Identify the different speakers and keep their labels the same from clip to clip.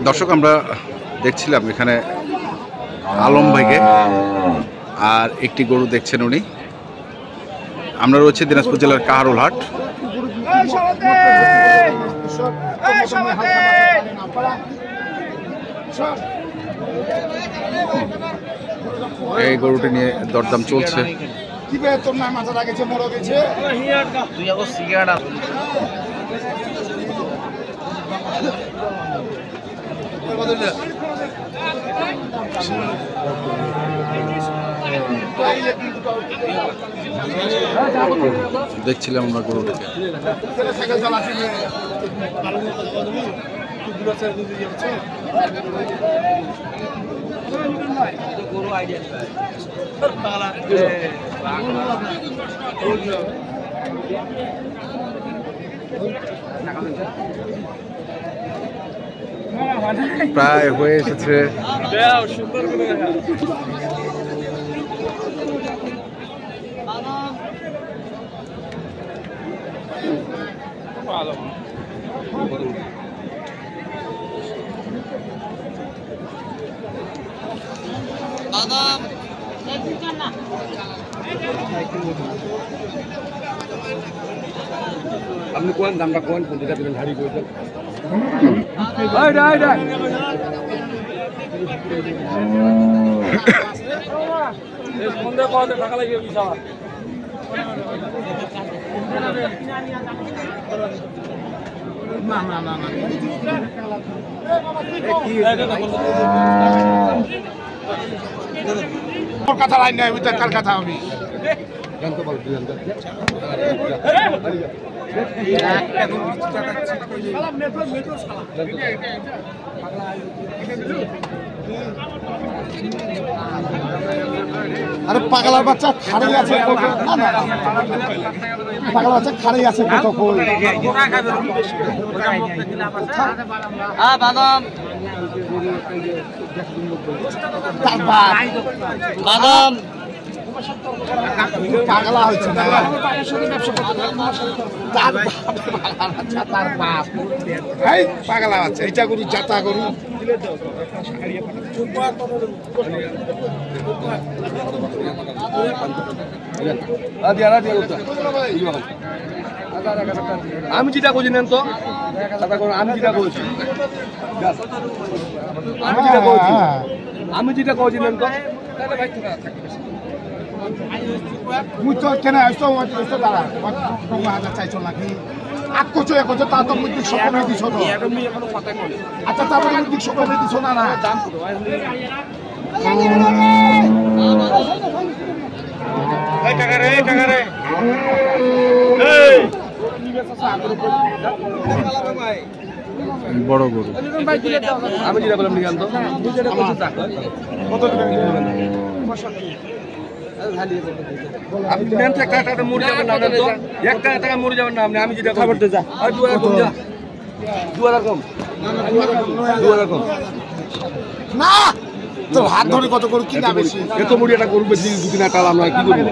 Speaker 1: দর্শক আমরা দেখছিলাম এখানে আলম ভাইকে, আর একটি গরু দেখছেন উনি। আমরা রয়েছে দিনাজপুর জেলার কাহারোল হাট। এই গরুটি নিয়ে দরদাম চলছে। দেখছিলাম আমরা গরুটাকে। প্রায় হয়ে এসেছে।
Speaker 2: আপনি কোন দামটা কোন কোনটা দিবেন হাড়ি কইতেন টাকা লাগিয়ে বিশাল না না না না কথা লাইন নাই ওইটা কার কথা হবে জানতে পারবি আরে পাগলার বাচ্চা খাড়ি আছে পাগলা বাচ্চা খাড়ি আছে কত কই বাদাম বাদাম পাগলা হচ্ছে না পাগলা আছে এইটা গরু যাতা গরু আমি যেটা করছি নেন তো আমি যেটা করছি আমি যেটা করছি নেন তো মুই তো কেন দাঁড়া চাইছো নাকি আগ করছো এ করছো তা তো মুই দিক সকলে দিছ তো আচ্ছা তারপরে মুই দিক সকলে দিছ না না দাম
Speaker 1: বড় গরু
Speaker 2: আমি যেটা বললাম নিকান্ত কত আপনি নেন তো একটা টাকা মরে যাবেন না তো একটা টাকা মরে যাবেন না আপনি আমি যেটা খবর দে যা আর 2000 কম যা 2000 কম 2000 কম না তো হাত ধরে কত করু কি না বেশি এত মুড়ি একটা গরু বেশি দুদিন টাল আমরা কি করব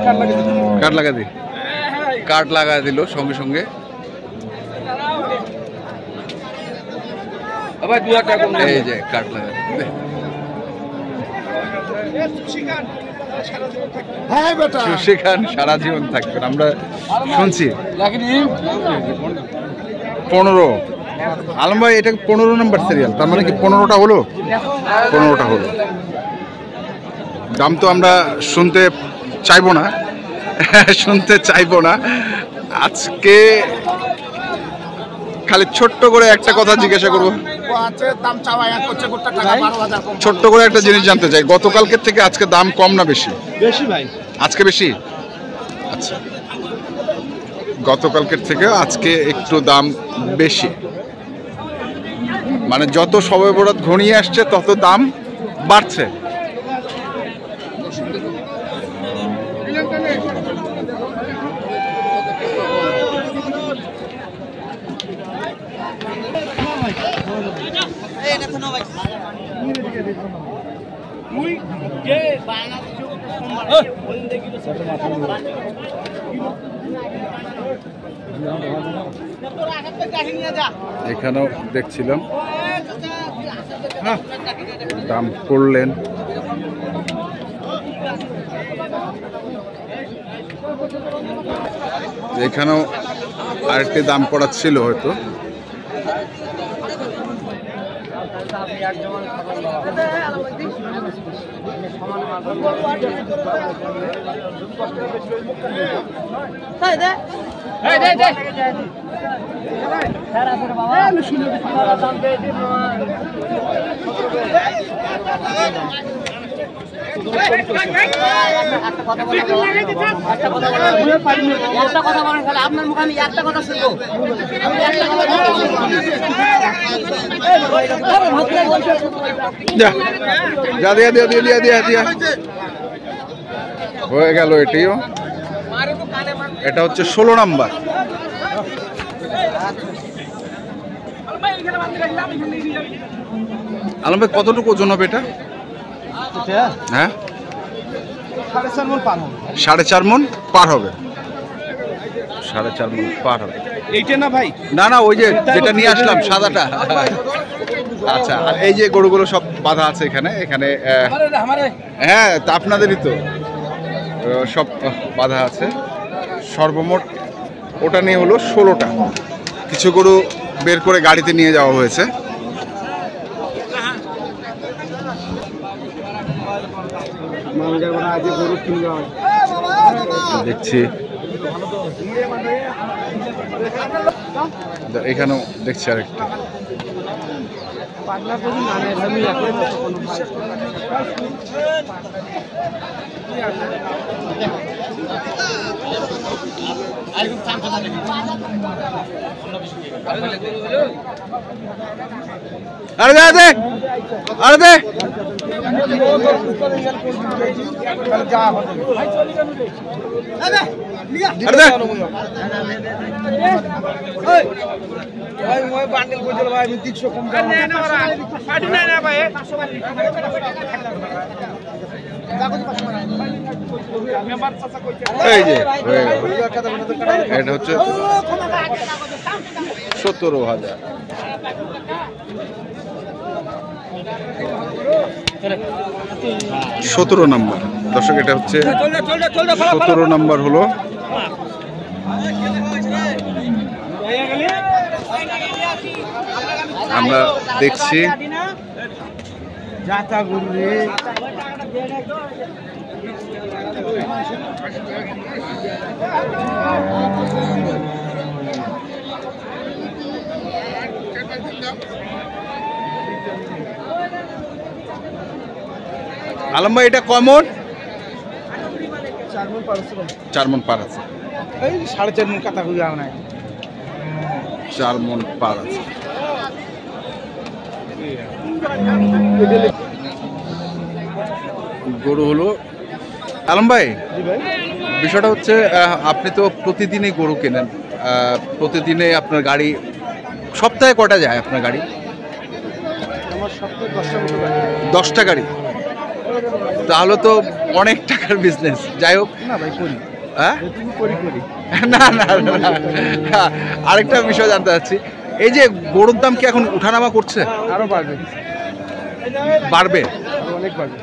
Speaker 1: কাট লাগা দি কাট লাগা দিল সঙ্গে সঙ্গে।
Speaker 2: আবার 2000 টাকা কম
Speaker 1: এই যে কাট লাগা
Speaker 2: হ্যাঁ বেটা
Speaker 1: সেখান সারা জীবন থাকবেন আমরা শুনছি। 15 আলম ভাই এটা 15 নম্বর সিরিয়াল, তার মানে কি 15টা হলো? 15টা হলো। দাম তো আমরা শুনতে চাইবো না, শুনতে চাইবো না। আজকে খালি ছোট্ট করে একটা কথা জিজ্ঞাসা করবো, ছোট্ট করে একটা জিনিস জানতে চাই, গতকালকের থেকে আজকে দাম কম না বেশি?
Speaker 2: বেশি ভাই,
Speaker 1: আজকে বেশি। আচ্ছা, গতকালকের থেকে আজকে একটু দাম বেশি, মানে যত শবে বরাত ঘনিয়ে আসছে তত দাম বাড়ছে। এখানেও দেখছিলাম দাম করলেন। এখানেও আরেকটি দাম করা ছিল হয়তো।
Speaker 3: আপনার মুখে আমি একটা কথা শুনবো।
Speaker 1: হয়ে গেল এটিও। এটা হচ্ছে 16 নাম্বার। আলম ভাই কতটুকু ওজন হবে এটা? হ্যাঁ 4.5 মণ পার হবে। 4.5 মণ পার হবে
Speaker 2: এইটা না ভাই?
Speaker 1: না না, ওই যে যেটা নিয়ে আসলাম সাদাটা। আচ্ছা, আর এই যে গরুগুলো সব বাঁধা আছে এখানে এখানে হ্যাঁ, তা আপনাদেরই তো সব বাঁধা আছে। সর্বমোট ওটা নিয়ে হলো 16টা। কিছু গরু বের করে গাড়িতে নিয়ে যাওয়া হয়েছে। দেখছি এখানেও দেখছি আরেকটা। আরে দে দে, আরে দে। এই যে এটা হচ্ছে 17,000। সতেরো নাম্বার দর্শক, এটা হচ্ছে 17 নাম্বার হলো। আমরা দেখছি আলম ভাই এটা কমন 4 মণ পার আছে।
Speaker 2: 4.5 মণ কাটা হয়ে যাবে না।
Speaker 1: 4 মণ পার আছে। গরু হলো আলম ভাই, বিষয়টা হচ্ছে আপনি তো প্রতিদিনই গরু কেনেন, প্রতিদিনে আপনার গাড়ি সপ্তাহে কটা যায় আপনার গাড়ি?
Speaker 2: আমার সপ্তাহে
Speaker 1: 10টা গাড়ি। তাহলে তো অনেক টাকার বিজনেস। যাই হোক
Speaker 2: না ভাই, করি।
Speaker 1: হ্যাঁ
Speaker 2: করি।
Speaker 1: না না না, আরেকটা বিষয় জানতে চাচ্ছি, এই যে গরুর দাম কি এখন উঠানামা করছে?
Speaker 2: আরো বাড়বে।
Speaker 1: বাড়বে?
Speaker 2: অনেক বাড়বে।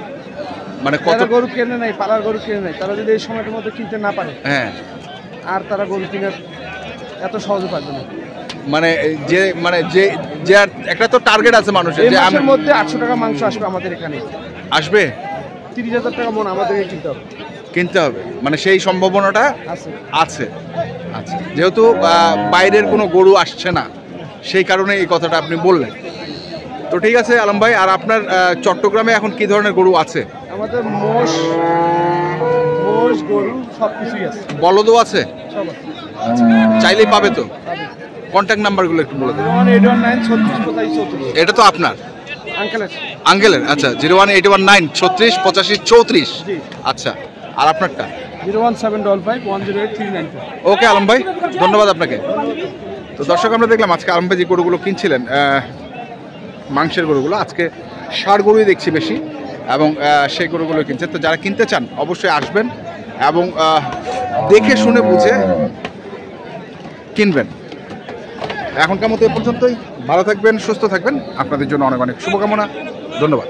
Speaker 1: মানে কত
Speaker 2: গরু কেনে নাই, পালার গরু কেনে নাই, তারা যদি এই সময়টার মধ্যে কিনতে না পারে,
Speaker 1: হ্যাঁ,
Speaker 2: আর তারা গরু কিনে এত সহজে পারবে না।
Speaker 1: মানে যে একটা তো টার্গেট আছে মানুষের, যে
Speaker 2: মাসের মধ্যে 800 টাকা মাংস আসবে আমাদের এখানে।
Speaker 1: আসবে
Speaker 2: 30,000 টাকা মণ আমাদেরকে কিনতে হবে। মানে সেই সম্ভাবনাটা আছে। আচ্ছা, যেহেতু বাইরের কোনো গরু আসছে না, সেই কারণে এই কথাটা আপনি বললেন। তো ঠিক আছে আলম ভাই, আর আপনার চট্টগ্রামে এখন কি ধরনের গরু আছে? আমাদের মোষ গরু সবকিছুই আছে।
Speaker 1: বলদও আছে?
Speaker 2: সব আছে।
Speaker 1: চাইলেই পাবে তো? কন্ট্যাক্ট নাম্বারগুলো একটু বলে দেন।
Speaker 2: 01819
Speaker 1: এটা তো আপনার
Speaker 2: আঙ্কেলের?
Speaker 1: আচ্ছা, 01819 36 85 34। আচ্ছা, আর আপনারটা?
Speaker 2: 01755108392।
Speaker 1: ওকে আলম ভাই, ধন্যবাদ আপনাকে। তো দর্শক, আমরা দেখলাম আজকে আলম ভাই যে গরুগুলো কিনছিলেন, মাংসের গরুগুলো, আজকে ষাঁড় গরুই দেখছি বেশি, এবং সেই গরুগুলো কিনছেন। তো যারা কিনতে চান অবশ্যই আসবেন এবং দেখে শুনে বুঝে কিনবেন। এখনকার মতো এ পর্যন্তই। ভালো থাকবেন, সুস্থ থাকবেন, আপনাদের জন্য অনেক অনেক শুভকামনা। ধন্যবাদ।